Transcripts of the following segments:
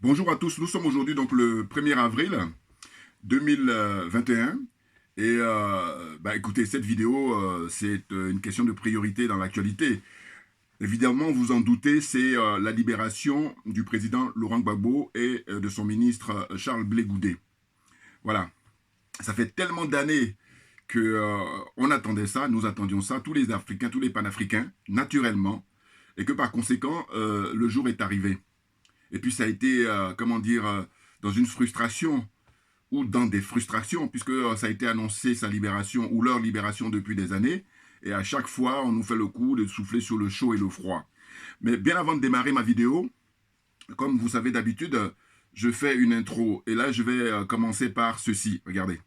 Bonjour à tous, nous sommes aujourd'hui donc le 1er avril 2021 et écoutez, cette vidéo c'est une question de priorité dans l'actualité. Évidemment, vous en doutez, c'est la libération du président Laurent Gbagbo et de son ministre Charles Blé Goudé. Voilà, ça fait tellement d'années que on attendait ça, nous attendions ça, tous les Africains, tous les panafricains, naturellement, et que par conséquent, le jour est arrivé. Et puis ça a été, dans une frustration ou dans des frustrations, puisque ça a été annoncé sa libération ou leur libération depuis des années. Et à chaque fois, on nous fait le coup de souffler sur le chaud et le froid. Mais bien avant de démarrer ma vidéo, comme vous savez d'habitude, je fais une intro. Et là, je vais commencer par ceci. Regardez.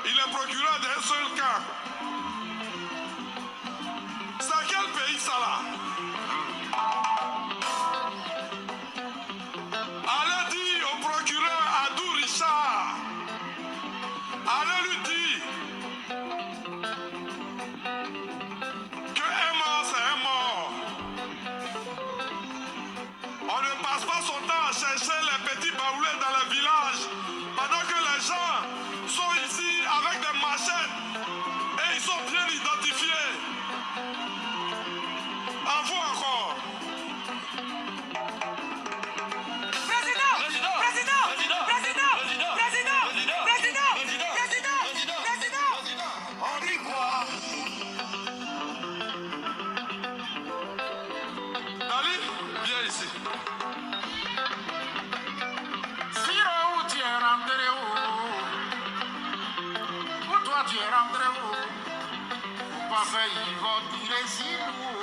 Il est procureur d'un seul cas. C'est à quel pays ça là? Allez dire au procureur Adou Richard. Allez lui dire que un mort c'est un mort. On ne passe pas son temps à chercher les petits baoulés dans le village pendant que les gens sont ici avec des machettes et ils sont bien identifiés. À vous encore. Président, président, président, président, président, président, président, président, président. On dit quoi? Dali, viens ici. Siro, tu es rentré où? Toi tu es rentré où? Pas fait, ils vont tirer sur nous.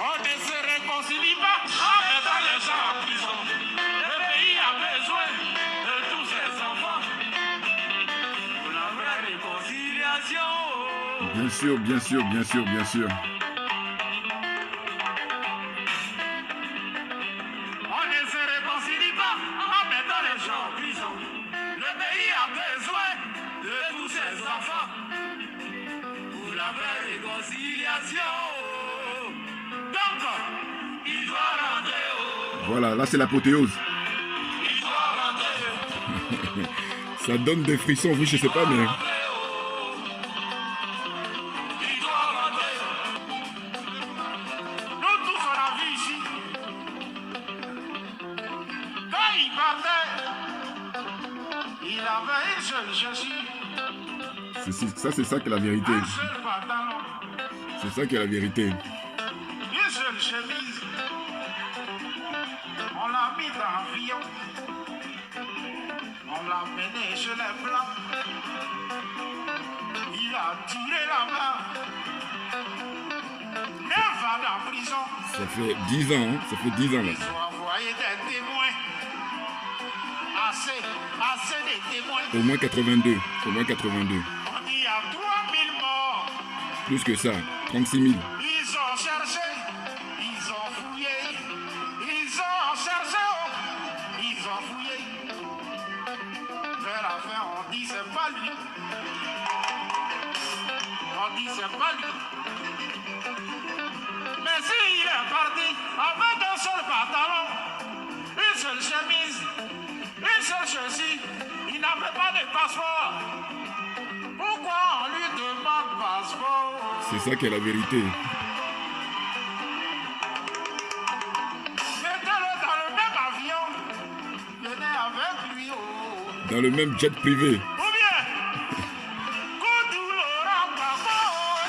On ne se réconcilie pas en mettant les gens en prison. Le pays a besoin de tous ses enfants. Pour la vraie réconciliation. Bien sûr, bien sûr, bien sûr, bien sûr. Voilà, là c'est l'apothéose. Ça donne des frissons, vous je sais pas mais... Ça c'est ça qui est la vérité. C'est ça qui est la vérité. Une seule chemise. On l'a mis dans l'avion. On l'a mené chez les Blancs. Il a tiré la main. 9 ans en prison. Ça fait 10 ans, hein? Ça fait 10 ans là. Ils ont envoyé des témoins. Assez de témoins. Au moins 82. Au moins 82. On dit il y a 3000 morts. Plus que ça, 36 000. Ils ont cherché, ils ont fouillé, ils ont cherché, ils ont fouillé. Vers la fin, on dit c'est pas lui. On dit c'est pas lui. Mais s'il est parti avec un seul pantalon, une seule chemise, une seule chaussure, il n'avait pas de passeport. Pourquoi on lui demande passeport? C'est ça qui est la vérité. Mettez-le dans le même avion. Venez avec lui. Oh. Dans le même jet privé. Ou bien, Koudou Laurent Gbagbo,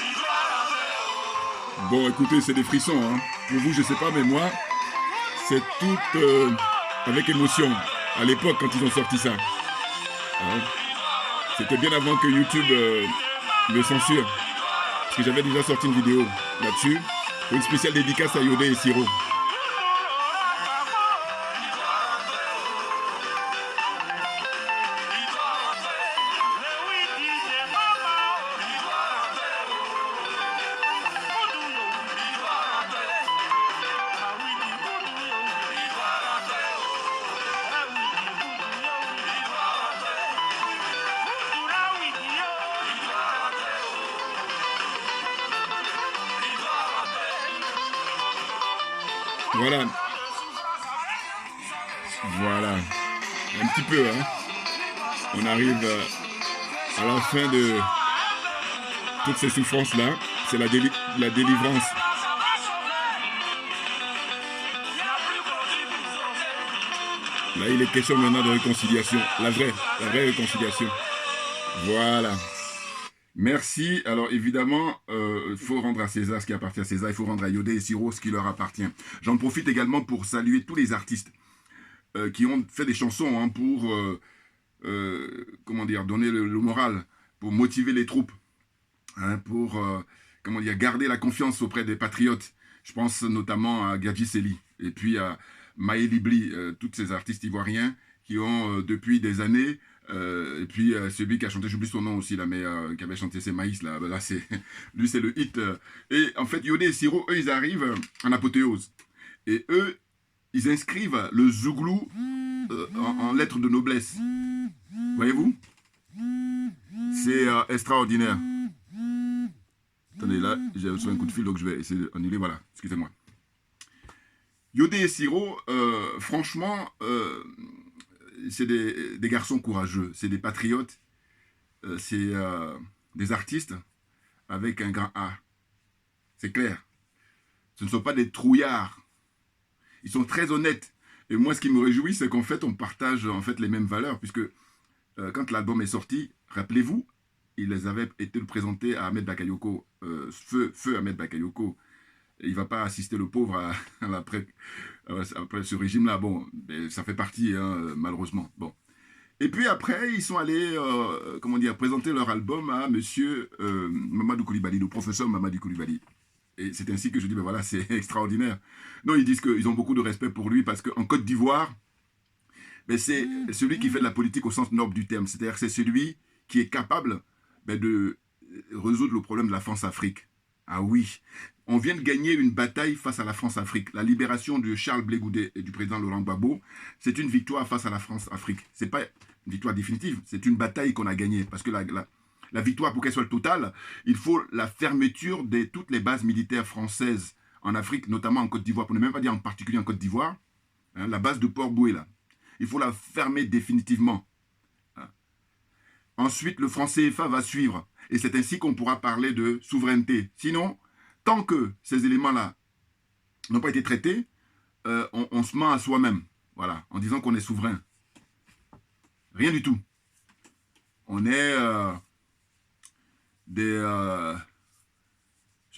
il doit rentrer. Bon, écoutez, c'est des frissons. Hein. Pour vous, je sais pas, mais moi, c'est tout avec émotion. À l'époque, quand ils ont sorti ça. Hein. C'était bien avant que YouTube le censure. Parce que j'avais déjà sorti une vidéo là-dessus. Une spéciale dédicace à Yodé et Siro. Voilà. Voilà. Un petit peu, hein. On arrive à la fin de toutes ces souffrances-là. C'est la délivrance. Là, il est question maintenant de réconciliation. La vraie réconciliation. Voilà. Merci. Alors évidemment, il faut rendre à César ce qui appartient à César. Il faut rendre à Yodé et Siro ce qui leur appartient. J'en profite également pour saluer tous les artistes qui ont fait des chansons hein, pour comment dire, donner le moral, pour motiver les troupes, hein, pour comment dire, garder la confiance auprès des patriotes. Je pense notamment à Gadji Seli et puis à Maël Libli, tous ces artistes ivoiriens qui ont depuis des années et puis celui qui a chanté, j'oublie son nom aussi là, mais qui avait chanté ses maïs là, c'est lui c'est le hit. Et en fait Yodé et Siro, eux ils arrivent en apothéose. Et eux, ils inscrivent le zouglou en lettres de noblesse. Voyez-vous? C'est extraordinaire. Attendez, là, j'ai reçu un coup de fil, donc je vais essayer d'annuler. Voilà, excusez-moi. Yodé et Siro, franchement, c'est des garçons courageux, c'est des patriotes, c'est des artistes avec un grand A. C'est clair. Ce ne sont pas des trouillards. Ils sont très honnêtes. Et moi, ce qui me réjouit, c'est qu'en fait, on partage en fait les mêmes valeurs, puisque quand l'album est sorti, rappelez-vous, il les avait été présenté à Ahmed Bakayoko, feu Ahmed Bakayoko. Il ne va pas assister le pauvre après ce régime-là. Bon, ça fait partie, hein, malheureusement. Bon. Et puis après, ils sont allés, comment dire, présenter leur album à monsieur Mamadou Coulibaly, le professeur Mamadou Coulibaly. Et c'est ainsi que je dis, ben voilà, c'est extraordinaire. Non, ils disent qu'ils ont beaucoup de respect pour lui parce qu'en Côte d'Ivoire, ben c'est celui qui fait de la politique au sens noble du terme. C'est-à-dire que c'est celui qui est capable de résoudre le problème de la France-Afrique. Ah oui, on vient de gagner une bataille face à la France-Afrique. La libération de Charles Blé Goudé et du président Laurent Gbagbo, c'est une victoire face à la France-Afrique. Ce n'est pas une victoire définitive, c'est une bataille qu'on a gagnée. Parce que la victoire, pour qu'elle soit totale, il faut la fermeture de toutes les bases militaires françaises en Afrique, notamment en Côte d'Ivoire, pour ne même pas dire en particulier en Côte d'Ivoire, hein, la base de Port-Boué, là. Il faut la fermer définitivement. Hein. Ensuite, le franc CFA va suivre. Et c'est ainsi qu'on pourra parler de souveraineté. Sinon, tant que ces éléments-là n'ont pas été traités, on se ment à soi-même. Voilà, en disant qu'on est souverain. Rien du tout. On est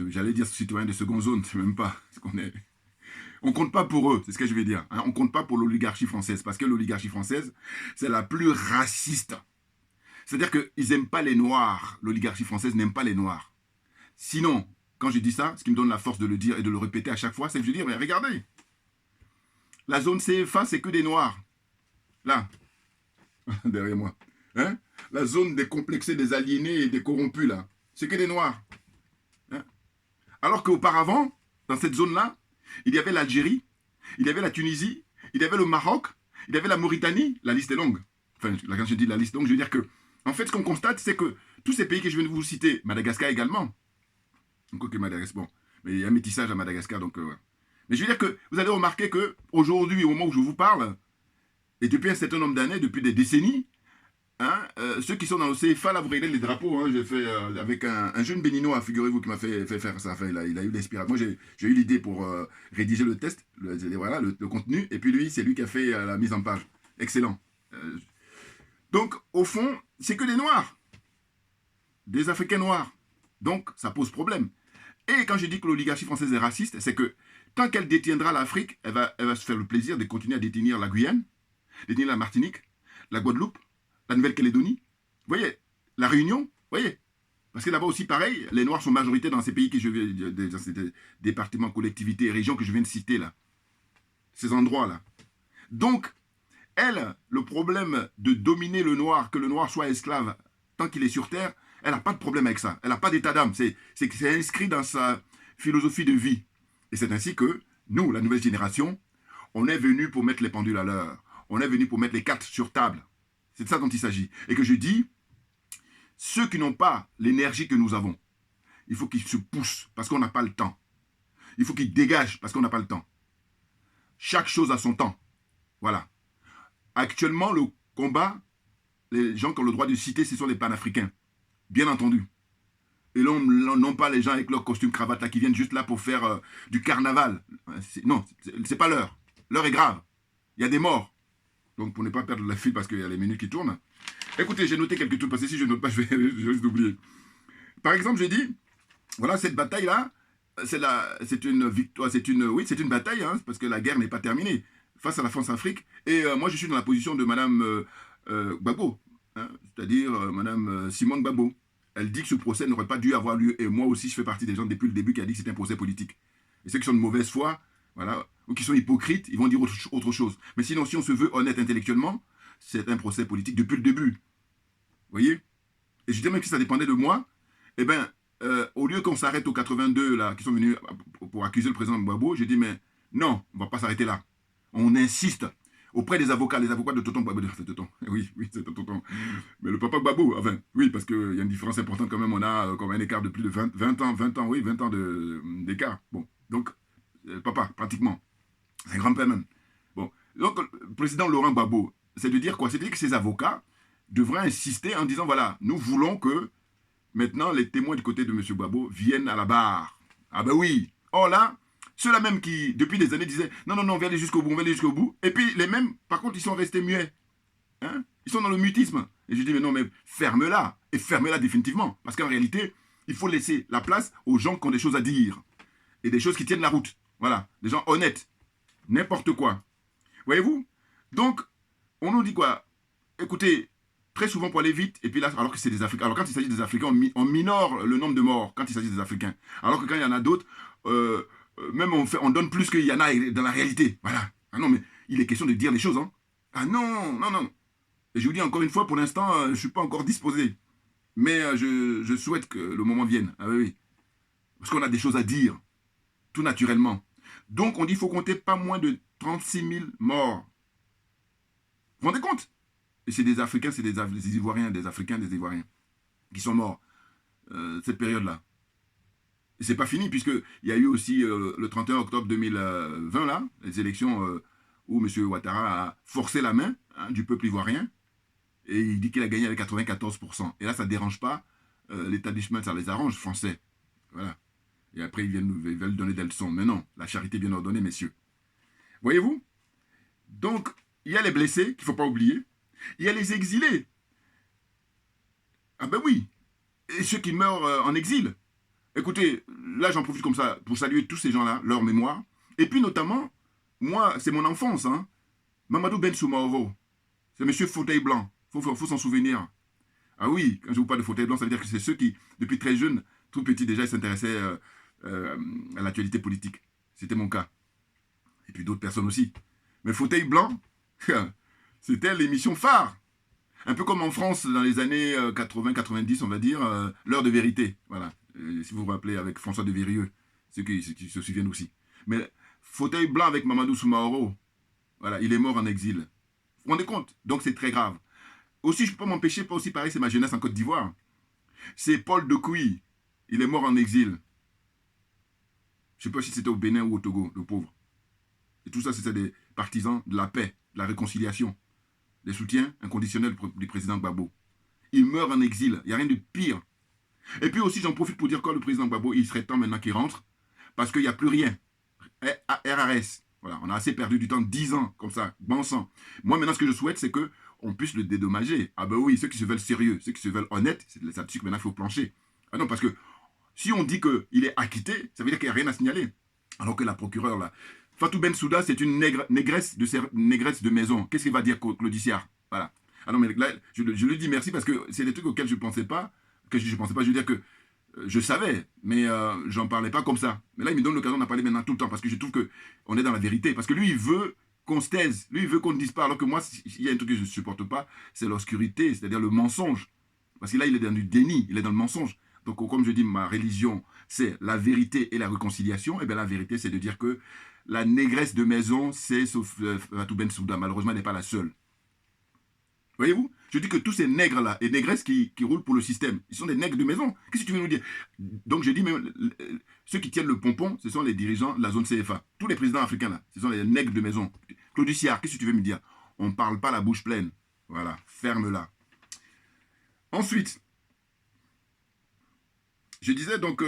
j'allais dire citoyens de seconde zone, c'est même pas ce qu'on est. On compte pas pour eux, c'est ce que je vais dire. Hein. On compte pas pour l'oligarchie française, parce que l'oligarchie française, c'est la plus raciste. C'est-à-dire qu'ils n'aiment pas les Noirs. L'oligarchie française n'aime pas les Noirs. Sinon, quand je dis ça, ce qui me donne la force de le dire et de le répéter à chaque fois, c'est que je dis, mais regardez, la zone CFA, c'est que des Noirs. Là, derrière moi. Hein? La zone des complexés, des aliénés et des corrompus, là, c'est que des Noirs. Hein? Alors qu'auparavant, dans cette zone-là, il y avait l'Algérie, il y avait la Tunisie, il y avait le Maroc, il y avait la Mauritanie, la liste est longue. Enfin, quand je dis la liste longue, je veux dire que, en fait, ce qu'on constate, c'est que tous ces pays que je viens de vous citer, Madagascar également, encore que Madagascar, bon, mais il y a un métissage à Madagascar, donc, ouais. Mais je veux dire que, vous allez remarquer qu'aujourd'hui, au moment où je vous parle, et depuis un certain nombre d'années, depuis des décennies, hein, ceux qui sont dans le CFA, là, vous regardez les drapeaux, hein, j'ai fait avec un jeune béninois, figurez-vous, qui m'a fait faire ça. Enfin, il a eu l'inspiration. Moi, j'ai eu l'idée pour rédiger le test, voilà, le contenu, et puis lui, c'est lui qui a fait la mise en page. Excellent. Donc, au fond, c'est que des Noirs. Des Africains noirs. Donc, ça pose problème. Et quand je dis que l'oligarchie française est raciste, c'est que tant qu'elle détiendra l'Afrique, elle va se faire le plaisir de continuer à détenir la Guyane, détenir la Martinique, la Guadeloupe, la Nouvelle-Calédonie, vous voyez, la Réunion, vous voyez. Parce que là-bas aussi, pareil, les Noirs sont majoritaires dans ces pays que je viens, dans ces départements, collectivités et régions que je viens de citer là. Ces endroits-là. Donc, elle, le problème de dominer le noir, que le noir soit esclave tant qu'il est sur terre, elle n'a pas de problème avec ça. Elle n'a pas d'état d'âme. C'est inscrit dans sa philosophie de vie. Et c'est ainsi que nous, la nouvelle génération, on est venu pour mettre les pendules à l'heure. On est venu pour mettre les cartes sur table. C'est de ça dont il s'agit. Et que je dis, ceux qui n'ont pas l'énergie que nous avons, il faut qu'ils se poussent parce qu'on n'a pas le temps. Il faut qu'ils dégagent parce qu'on n'a pas le temps. Chaque chose a son temps. Voilà. Actuellement, le combat, les gens qui ont le droit de citer, ce sont les panafricains. Bien entendu. Et non pas les gens avec leur costume cravate là qui viennent juste là pour faire du carnaval. Non, c'est pas l'heure. L'heure est grave. Il y a des morts. Donc pour ne pas perdre la file parce qu'il y a les minutes qui tournent. Écoutez, j'ai noté quelques trucs parce que si je note pas, je vais juste oublier. Par exemple, j'ai dit, voilà, cette bataille là, c'est une victoire, c'est une bataille, hein, parce que la guerre n'est pas terminée face à la France-Afrique. Et moi, je suis dans la position de Madame Gbagbo, hein, c'est-à-dire Madame Simone Gbagbo. Elle dit que ce procès n'aurait pas dû avoir lieu. Et moi aussi, je fais partie des gens depuis le début qui a dit que c'était un procès politique. Et ceux qui sont de mauvaise foi, voilà, ou qui sont hypocrites, ils vont dire autre chose. Mais sinon, si on se veut honnête intellectuellement, c'est un procès politique depuis le début. Vous voyez? Et je dis même si ça dépendait de moi, eh bien, au lieu qu'on s'arrête aux 82 là, qui sont venus pour accuser le président Gbagbo, j'ai dit, mais non, on ne va pas s'arrêter là. On insiste auprès des avocats de Tonton Gbagbo. Oui, c'est Tonton. Mais le papa Gbagbo, enfin, oui, parce qu'il y a une différence importante quand même, on a comme un écart de plus de 20 ans d'écart. Bon, donc, papa, pratiquement. C'est un grand-père même. Bon, donc, le président Laurent Gbagbo, c'est de dire quoi? C'est de dire que ces avocats devraient insister en disant, voilà, nous voulons que maintenant les témoins du côté de M. Gbagbo viennent à la barre. Ah ben oui. Or là, ceux-là même qui, depuis des années, disaient, non, on va aller jusqu'au bout, on va aller jusqu'au bout. Et puis les mêmes, par contre, ils sont restés muets. Hein? Ils sont dans le mutisme. Et je dis, mais non, mais ferme-la. Et ferme-la définitivement. Parce qu'en réalité, il faut laisser la place aux gens qui ont des choses à dire. Et des choses qui tiennent la route. Voilà. Des gens honnêtes. N'importe quoi. Voyez-vous? Donc, on nous dit quoi? Écoutez, très souvent pour aller vite, et puis là, alors que c'est des Africains, alors quand il s'agit des Africains, on minore le nombre de morts quand il s'agit des Africains. Alors que quand il y en a d'autres, même on donne plus qu'il y en a dans la réalité. Voilà. Ah non, mais il est question de dire les choses, hein. Ah non. Et je vous dis encore une fois, pour l'instant, je ne suis pas encore disposé. Mais je souhaite que le moment vienne. Ah oui. Parce qu'on a des choses à dire, tout naturellement. Donc, on dit qu'il faut compter pas moins de 36 000 morts. Vous vous rendez compte? Et c'est des Africains, c'est des Ivoiriens, des Africains, des Ivoiriens, qui sont morts cette période-là. Et c'est pas fini, puisqu'il y a eu aussi le 31 octobre 2020, là, les élections où M. Ouattara a forcé la main du peuple ivoirien, et il dit qu'il a gagné avec 94%. Et là, ça ne dérange pas l'établissement, ça les arrange, français. Voilà. Et après, ils veulent donner des leçons. Mais non, la charité bien ordonnée, messieurs. Voyez-vous? Donc, il y a les blessés, qu'il ne faut pas oublier. Il y a les exilés. Ah ben oui. Et ceux qui meurent en exil. Écoutez, là j'en profite comme ça pour saluer tous ces gens-là, leur mémoire. Et puis notamment, moi, c'est mon enfance. Hein. Mamadou Ben Soumaoro. C'est monsieur Fauteuil Blanc. Faut s'en souvenir. Ah oui, quand je vous parle de Fauteuil Blanc, ça veut dire que c'est ceux qui, depuis très jeunes, tout petits déjà, ils s'intéressaient à l'actualité politique. C'était mon cas. Et puis d'autres personnes aussi. Mais Fauteuil Blanc, c'était l'émission phare. Un peu comme en France, dans les années 80-90, on va dire, l'heure de vérité. Voilà. Si vous vous rappelez, avec François de Virieux, ceux qui se souviennent aussi. Mais Fauteuil Blanc avec Mamadou Soumaoro, voilà, il est mort en exil. Vous vous rendez compte? Donc c'est très grave. Aussi, je ne peux pas m'empêcher, pas aussi pareil, c'est ma jeunesse en Côte d'Ivoire. C'est Paul Decouy, il est mort en exil. Je ne sais pas si c'était au Bénin ou au Togo, le pauvre. Et tout ça, c'était des partisans de la paix, de la réconciliation, des soutiens inconditionnels du président Gbagbo. Il meurt en exil, il n'y a rien de pire. Et puis aussi, j'en profite pour dire que le président Gbagbo, il serait temps maintenant qu'il rentre, parce qu'il n'y a plus rien. RRS, voilà, on a assez perdu du temps, 10 ans, comme ça, bon sang. Moi, maintenant, ce que je souhaite, c'est qu'on puisse le dédommager. Ah ben oui, ceux qui se veulent sérieux, ceux qui se veulent honnêtes, c'est là-dessus que maintenant, il faut plancher. Ah non, parce que si on dit qu'il est acquitté, ça veut dire qu'il n'y a rien à signaler. Alors que la procureure, là, Fatou Bensouda, c'est une négresse de maison. Qu'est-ce qu'il va dire, Claudiciard? Voilà. Ah non, mais là, je lui dis merci parce que c'est des trucs auxquels je ne pensais pas Que je ne pensais pas, je veux dire que je savais, mais j'en parlais pas comme ça. Mais là, il me donne l'occasion d'en parler maintenant tout le temps, parce que je trouve qu'on est dans la vérité. Parce que lui, il veut qu'on se taise, lui, il veut qu'on ne dise pas, alors que moi, il y a un truc que je ne supporte pas, c'est l'obscurité, c'est-à-dire le mensonge. Parce que là, il est dans du déni, il est dans le mensonge. Donc, comme je dis, ma religion, c'est la vérité et la réconciliation. Et bien, la vérité, c'est de dire que la négresse de maison, c'est Fatou Bensouda. Malheureusement, elle n'est pas la seule. Voyez-vous? Je dis que tous ces nègres-là et négresses qui roulent pour le système, ils sont des nègres de maison. Qu'est-ce que tu veux nous dire? Donc, je dis même, ceux qui tiennent le pompon, ce sont les dirigeants de la zone CFA. Tous les présidents africains, là, ce sont les nègres de maison. Claude Siard, qu'est-ce que tu veux me dire? On ne parle pas la bouche pleine. Voilà, ferme-la. Ensuite, je disais donc,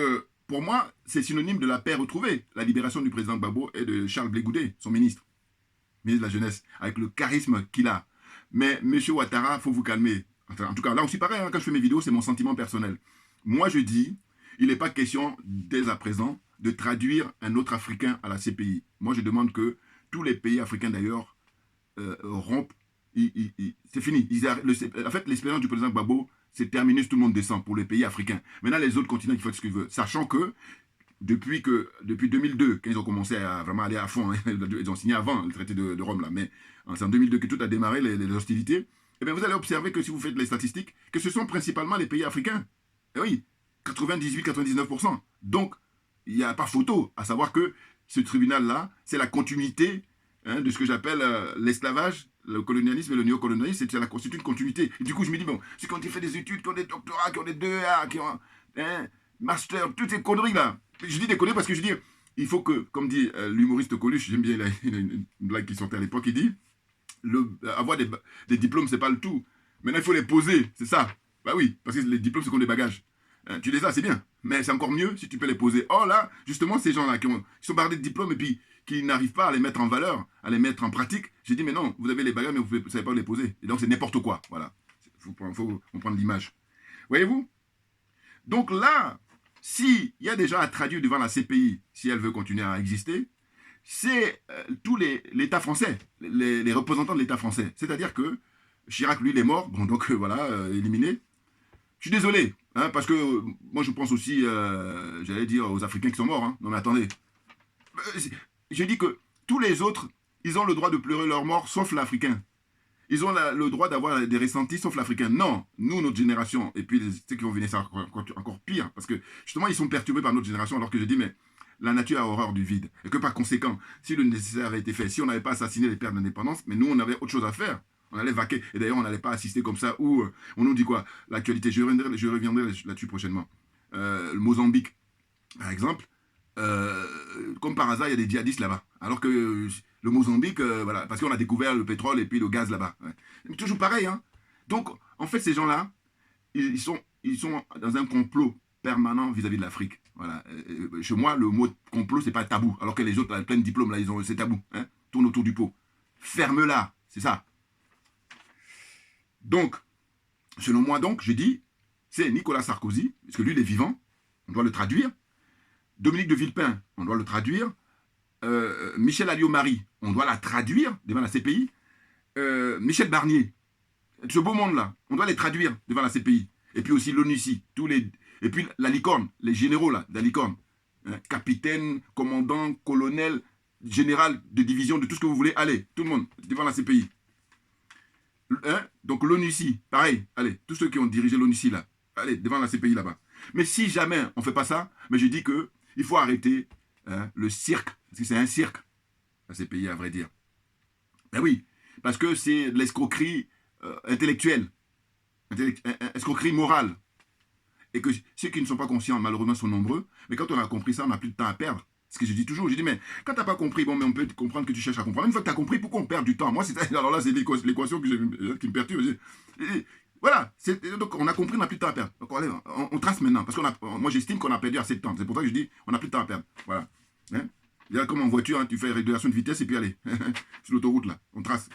pour moi, c'est synonyme de la paix retrouvée, la libération du président Gbagbo et de Charles Blé Goudé, son ministre de la Jeunesse, avec le charisme qu'il a. Mais M. Ouattara, il faut vous calmer. Enfin, en tout cas, là aussi, pareil, hein, quand je fais mes vidéos, c'est mon sentiment personnel. Moi, je dis, il n'est pas question, dès à présent, de traduire un autre Africain à la CPI. Moi, je demande que tous les pays africains, d'ailleurs, rompent. C'est fini. En fait, l'expérience du président Gbagbo, c'est terminus, tout le monde descend pour les pays africains. Maintenant, les autres continents, ils font ce qu'ils veulent. Sachant que, depuis 2002, quand ils ont commencé à vraiment aller à fond, hein, ils ont signé avant le traité de Rome, là, mais c'est en 2002 que tout a démarré, les hostilités, et bien vous allez observer que si vous faites les statistiques, que ce sont principalement les pays africains. Et oui, 98-99%. Donc, il n'y a pas photo, à savoir que ce tribunal-là, c'est la continuité de ce que j'appelle l'esclavage, le colonialisme et le néocolonialisme, c'est une continuité. Et du coup, je me dis, bon, ceux qui ont fait des études, qui ont des doctorats, qui ont des 2A, qui ont master, toutes ces conneries-là. Je dis des conneries parce que je dis, il faut que, comme dit l'humoriste Coluche, j'aime bien une blague qui sortait à l'époque, il dit, avoir des diplômes, c'est pas le tout. Maintenant, il faut les poser, c'est ça. Bah oui, parce que les diplômes, c'est comme des bagages. Tu les as, c'est bien. Mais c'est encore mieux si tu peux les poser. Oh là, justement, ces gens-là qui sont bardés de diplômes et puis qui n'arrivent pas à les mettre en valeur, à les mettre en pratique, j'ai dit, mais non, vous avez les bagages, mais vous ne savez pas les poser. Et donc, c'est n'importe quoi. Voilà. Il faut comprendre l'image. Voyez-vous? Donc là, s'il y a des gens à traduire devant la CPI, si elle veut continuer à exister, c'est tous l'État français, les représentants de l'État français. C'est-à-dire que Chirac, lui, il est mort, bon, donc voilà, éliminé. Je suis désolé, hein, parce que moi, je pense aussi, j'allais dire, aux Africains qui sont morts. Hein. Non, mais attendez. Je dis que tous les autres, ils ont le droit de pleurer leur mort, sauf l'Africain. Ils ont le droit d'avoir des ressentis, sauf l'Africain. Non, nous, notre génération, et puis ceux qui vont venir, c'est encore pire, parce que justement, ils sont perturbés par notre génération, alors que je dis, mais la nature a horreur du vide. Et que par conséquent, si le nécessaire avait été fait, si on n'avait pas assassiné les pères d'indépendance, mais nous, on avait autre chose à faire. On allait vaquer. Et d'ailleurs, on n'allait pas assister comme ça, où on nous dit quoi? L'actualité, je reviendrai là-dessus prochainement. Le Mozambique, par exemple, comme par hasard, il y a des djihadistes là-bas. Alors que le Mozambique, voilà, parce qu'on a découvert le pétrole et puis le gaz là-bas. Ouais. Mais toujours pareil, hein. Donc, en fait, ces gens-là, ils sont dans un complot permanent vis-à-vis de l'Afrique. Voilà. Chez moi, le mot complot, c'est pas tabou. Alors que les autres, plein de diplômes, là, c'est tabou. Hein. Tourne autour du pot. Ferme-la, c'est ça. Donc, selon moi, donc, je dis, c'est Nicolas Sarkozy, parce que lui, il est vivant, on doit le traduire. Dominique de Villepin, on doit le traduire. Michel Alliot-Marie, on doit la traduire devant la CPI. Michel Barnier, ce beau monde-là, on doit les traduire devant la CPI. Et puis aussi l'ONUCI, et puis la licorne, les généraux là, de la licorne. Hein, capitaine, commandant, colonel, général de division, de tout ce que vous voulez, allez, tout le monde, devant la CPI. Hein, donc l'ONUCI, pareil, allez, tous ceux qui ont dirigé l'ONUCI là, allez, devant la CPI là-bas. Mais si jamais on ne fait pas ça, mais je dis qu'il faut arrêter le cirque, parce que c'est un cirque, la CPI à vrai dire. Ben oui, parce que c'est de l'escroquerie intellectuelle, escroquerie morale. Et que ceux qui ne sont pas conscients, malheureusement, sont nombreux. Mais quand on a compris ça, on n'a plus de temps à perdre. Ce que je dis toujours, je dis, mais quand tu n'as pas compris, bon, mais on peut comprendre que tu cherches à comprendre. Une fois que tu as compris, pourquoi on perd du temps? Moi, alors là, c'est l'équation qui me perturbe. Voilà, donc on a compris, on n'a plus de temps à perdre. Donc on trace maintenant, parce que moi j'estime qu'on a perdu assez de temps. C'est pour ça que je dis, on n'a plus de temps à perdre. Voilà. Hein? Comme en voiture, hein, tu fais régulation de vitesse et puis allez, sur l'autoroute là, on trace.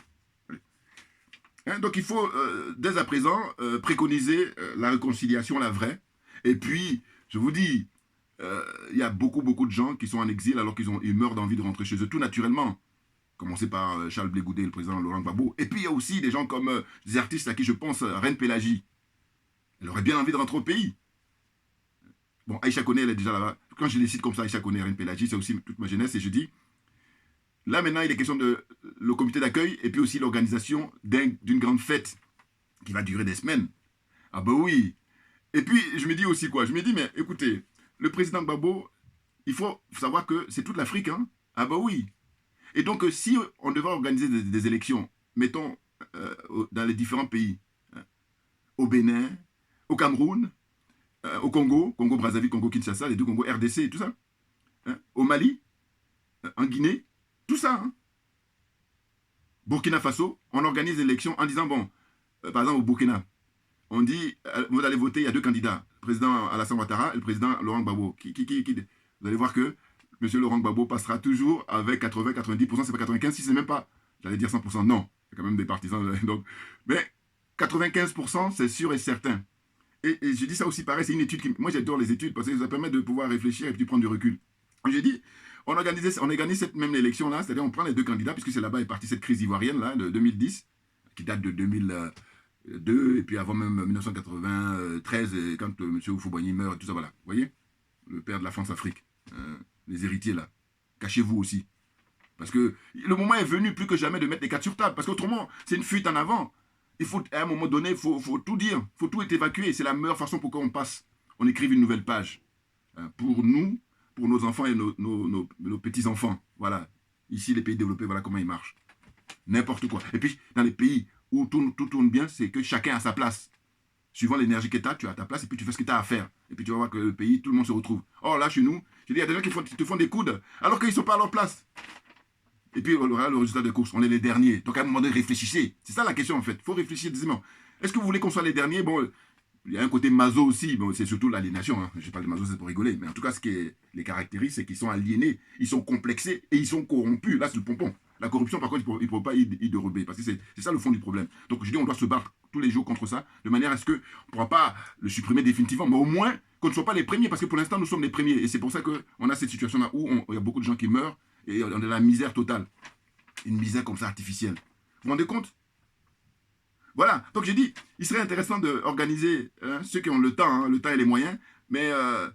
Hein? Donc il faut, dès à présent, préconiser la réconciliation, la vraie. Et puis, je vous dis, il y a beaucoup de gens qui sont en exil alors qu'ils meurent d'envie de rentrer chez eux, tout naturellement. Commencé par Charles Blé Goudé, le président Laurent Gbagbo. Et puis il y a aussi des gens comme des artistes à qui je pense, Reine Pélagie. Elle aurait bien envie de rentrer au pays. Bon, Aïcha Koné, elle est déjà là-bas. Quand je les cite comme ça, Aïcha Koné, Reine Pélagie, c'est aussi toute ma jeunesse. Et je dis, là maintenant, il est question de le comité d'accueil et puis aussi l'organisation d'une grande fête qui va durer des semaines. Ah bah oui. Et puis, je me dis aussi quoi? Je me dis, mais écoutez, le président Gbagbo, il faut savoir que c'est toute l'Afrique, hein? Ah bah oui. Et donc, si on devait organiser des élections, mettons, dans les différents pays, hein, au Bénin, au Cameroun, au Congo, Congo-Brazzaville, Congo-Kinshasa, les deux Congo, RDC et tout ça, hein, au Mali, en Guinée, tout ça, hein. Burkina Faso, on organise l'élection en disant, bon, par exemple au Burkina, on dit, vous allez voter, il y a deux candidats, le président Alassane Ouattara et le président Laurent Gbagbo. Vous allez voir que M. Laurent Gbagbo passera toujours avec 80-90%, c'est pas 95%, si c'est même pas, j'allais dire 100%, non, il y a quand même des partisans, donc, mais 95%, c'est sûr et certain. Et je dis ça aussi pareil, c'est une étude qui... Moi j'adore les études parce que ça permet de pouvoir réfléchir et puis prendre du recul. J'ai dit, on organise cette même élection-là, c'est-à-dire on prend les deux candidats, puisque c'est là-bas est partie cette crise ivoirienne-là, de 2010, qui date de 2002, et puis avant même 1993, quand M. Houphouët-Boigny meurt, tout ça, voilà. Vous voyez? Le père de la France-Afrique, les héritiers là. Cachez-vous aussi. Parce que le moment est venu plus que jamais de mettre les cartes sur table, parce qu'autrement, c'est une fuite en avant. Il faut, à un moment donné, il faut tout dire, il faut tout être évacué. C'est la meilleure façon pour qu'on passe, on écrive une nouvelle page. Pour nous, pour nos enfants et nos petits-enfants. Voilà. Ici, les pays développés, voilà comment ils marchent. N'importe quoi. Et puis, dans les pays où tout tourne bien, c'est que chacun a sa place. Suivant l'énergie que tu as ta place et puis tu fais ce que tu as à faire. Et puis tu vas voir que le pays, tout le monde se retrouve. Or là, chez nous, il y a des gens qui te font des coudes alors qu'ils ne sont pas à leur place. Et puis, voilà le résultat des courses. On est les derniers. Donc, à un moment donné, réfléchissez. C'est ça la question, en fait. Il faut réfléchir deuxièmement. Est-ce que vous voulez qu'on soit les derniers? Bon, il y a un côté maso aussi. Bon, c'est surtout l'aliénation. Hein. Je parle de maso, c'est pour rigoler. Mais en tout cas, ce qui les caractérise, c'est qu'ils sont aliénés, ils sont complexés et ils sont corrompus. Là, c'est le pompon. La corruption, par contre, il ne faut pas y dérober. Parce que c'est ça le fond du problème. Donc, je dis, on doit se battre tous les jours contre ça, de manière à ce qu'on ne pourra pas le supprimer définitivement. Mais au moins, qu'on ne soit pas les premiers. Parce que pour l'instant, nous sommes les premiers. Et c'est pour ça qu'on a cette situation-là où il y a beaucoup de gens qui meurent. Et on est dans la misère totale. Une misère comme ça artificielle. Vous vous rendez compte? Voilà. Donc j'ai dit, il serait intéressant d'organiser, ceux qui ont le temps et les moyens, mais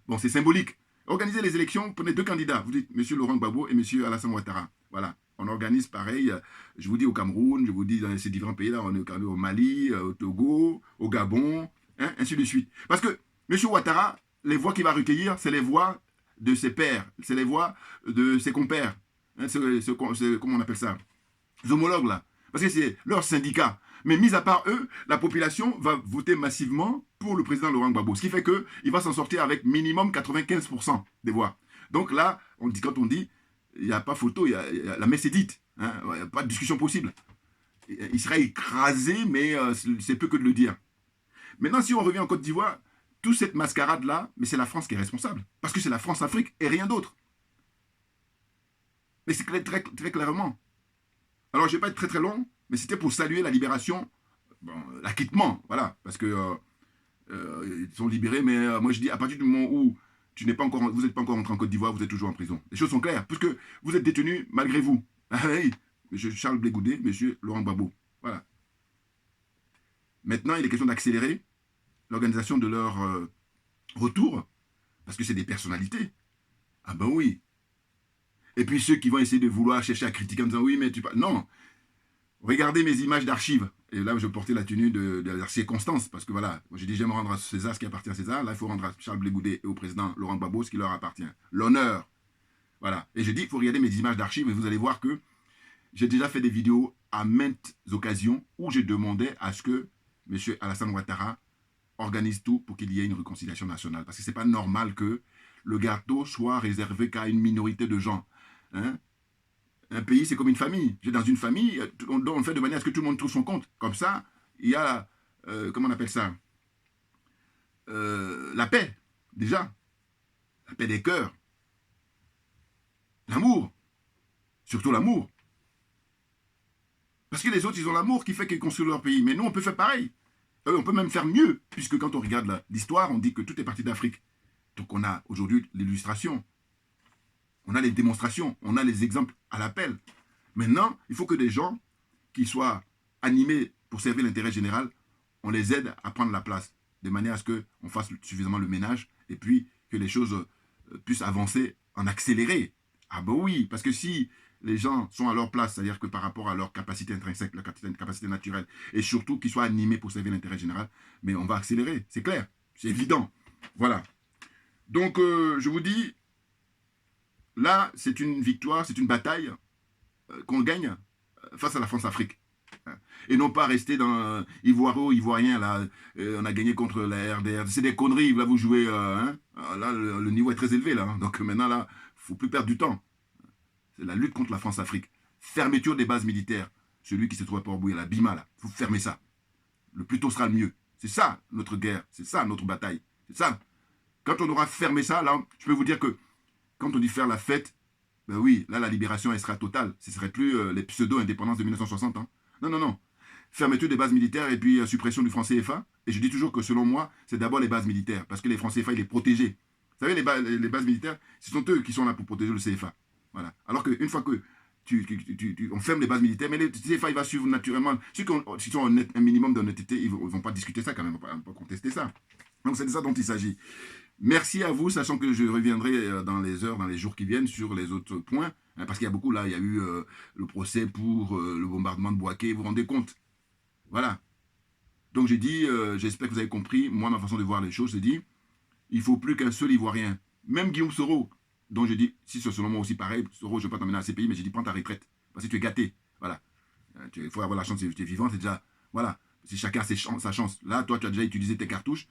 bon, c'est symbolique. Organiser les élections, prenez deux candidats. Vous dites M. Laurent Gbagbo et M. Alassane Ouattara. Voilà. On organise pareil, je vous dis au Cameroun, je vous dis dans ces différents pays-là, on est au Mali, au Togo, au Gabon, ainsi de suite. Parce que M. Ouattara, les voix qu'il va recueillir, c'est les voix de ses pairs, c'est les voix de ses compères. Comment on appelle ça? Les homologues là. Parce que c'est leur syndicat. Mais mis à part eux, la population va voter massivement pour le président Laurent Gbagbo. Ce qui fait qu'il va s'en sortir avec minimum 95% des voix. Donc là, quand on dit, il n'y a pas photo, la messe est dite. Hein, il n'y a pas de discussion possible. Il sera écrasé, mais c'est peu que de le dire. Maintenant, si on revient en Côte d'Ivoire, toute cette mascarade-là, mais c'est la France qui est responsable. Parce que c'est la France-Afrique et rien d'autre. Mais c'est très, très clairement. Alors, je ne vais pas être très très long, mais c'était pour saluer la libération, bon, l'acquittement, voilà, parce que ils sont libérés, mais moi je dis, à partir du moment où vous n'êtes pas encore rentré en Côte d'Ivoire, vous êtes toujours en prison. Les choses sont claires, puisque vous êtes détenu malgré vous. Ah oui, M. Charles Blé Goudé, M. Laurent Gbagbo, voilà. Maintenant, il est question d'accélérer l'organisation de leur retour, parce que c'est des personnalités. Ah ben oui. Et puis ceux qui vont essayer de vouloir chercher à critiquer en disant oui, mais tu parles. Non. Regardez mes images d'archives. Et là, je portais la tenue de la circonstance. Parce que voilà, j'ai dit j'aime rendre à César ce qui appartient à César. Là, il faut rendre à Charles Blé Goudé et au président Laurent Gbagbo ce qui leur appartient. L'honneur. Voilà. Et je dis il faut regarder mes images d'archives et vous allez voir que j'ai déjà fait des vidéos à maintes occasions où je demandais à ce que M. Alassane Ouattara organise tout pour qu'il y ait une réconciliation nationale. Parce que ce n'est pas normal que le gâteau soit réservé qu'à une minorité de gens. Hein? Un pays, c'est comme une famille. Dans une famille, on le fait de manière à ce que tout le monde trouve son compte. Comme ça, il y a, comment on appelle ça, la paix, déjà. La paix des cœurs. L'amour. Surtout l'amour. Parce que les autres, ils ont l'amour qui fait qu'ils construisent leur pays. Mais nous, on peut faire pareil. On peut même faire mieux, puisque quand on regarde l'histoire, on dit que tout est parti d'Afrique. Donc on a aujourd'hui l'illustration. On a les démonstrations, on a les exemples à l'appel. Maintenant, il faut que des gens qui soient animés pour servir l'intérêt général, on les aide à prendre la place, de manière à ce qu'on fasse suffisamment le ménage, et puis que les choses puissent avancer en accéléré. Ah ben oui, parce que si les gens sont à leur place, c'est-à-dire que par rapport à leur capacité intrinsèque, leur capacité naturelle, et surtout qu'ils soient animés pour servir l'intérêt général, mais on va accélérer, c'est clair, c'est évident. Voilà. Donc, je vous dis, là, c'est une victoire, c'est une bataille qu'on gagne face à la France-Afrique. Et non pas rester dans Ivoirien, là, on a gagné contre la RDR. C'est des conneries, là, vous jouez, hein, là, le niveau est très élevé, là. Hein. Donc maintenant, là, il ne faut plus perdre du temps. C'est la lutte contre la France-Afrique. Fermeture des bases militaires. Celui qui se trouve à Port-Bouillet, la Bima, là, il faut fermer ça. Le plus tôt sera le mieux. C'est ça, notre guerre. C'est ça, notre bataille. C'est ça. Quand on aura fermé ça, là, je peux vous dire que quand on dit faire la fête, ben oui, là, la libération, elle sera totale. Ce ne serait plus les pseudo-indépendances de 1960. Hein. Non, non, non. Fermeture des bases militaires et puis suppression du franc CFA. Et je dis toujours que selon moi, c'est d'abord les bases militaires. Parce que les francs CFA, il est protégé. Vous savez, les bases militaires, ce sont eux qui sont là pour protéger le CFA. Voilà. Alors qu'une fois que on ferme les bases militaires, mais le CFA, il va suivre naturellement. Ceux qui ont un minimum d'honnêteté, ils ne vont pas discuter ça quand même, ils ne vont pas contester ça. Donc c'est de ça dont il s'agit. Merci à vous, sachant que je reviendrai dans les heures, dans les jours qui viennent sur les autres points, hein, parce qu'il y a beaucoup là, il y a eu le procès pour le bombardement de Bouaké, vous vous rendez compte? Voilà. Donc j'ai dit, j'espère que vous avez compris, moi ma façon de voir les choses, c'est dit, il ne faut plus qu'un seul Ivoirien, même Guillaume Soro, dont je dis, si c'est selon moi aussi pareil, Soro, je ne vais pas t'emmener à la CPI, mais j'ai dit, prends ta retraite, parce que tu es gâté, voilà. Il faut avoir la chance, tu es vivant, c'est déjà, voilà, si chacun a sa chance. Là, toi, tu as déjà utilisé tes cartouches,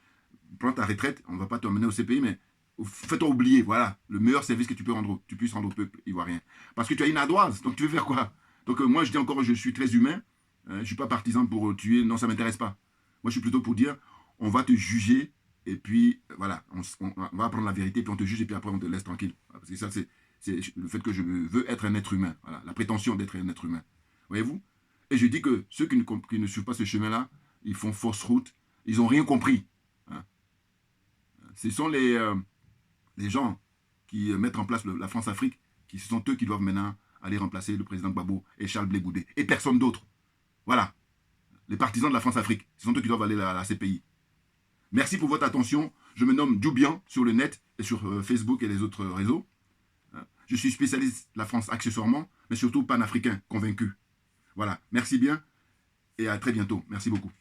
prends ta retraite, on ne va pas t'emmener au CPI, mais fais-toi oublier, voilà, le meilleur service que tu puisses rendre au peuple ivoirien. Parce que tu as une ardoise, donc tu veux faire quoi? Donc moi, je dis encore, je suis très humain, je ne suis pas partisan pour tuer, non, ça ne m'intéresse pas. Moi, je suis plutôt pour dire, on va te juger, et puis, voilà, on va apprendre la vérité, puis on te juge, et puis après, on te laisse tranquille. Parce que ça, c'est le fait que je veux être un être humain, voilà, la prétention d'être un être humain. Voyez-vous? Et je dis que ceux qui ne suivent pas ce chemin-là, ils font fausse route, ils n'ont rien compris. Hein. Ce sont les gens qui mettent en place la France-Afrique, qui sont eux qui doivent maintenant aller remplacer le président Gbagbo et Charles Blé Goudé, et personne d'autre. Voilà. Les partisans de la France-Afrique, ce sont eux qui doivent aller à la CPI. Merci pour votre attention. Je me nomme Djoubian sur le net et sur Facebook et les autres réseaux. Je suis spécialiste de la France accessoirement, mais surtout panafricain, convaincu. Voilà. Merci bien et à très bientôt. Merci beaucoup.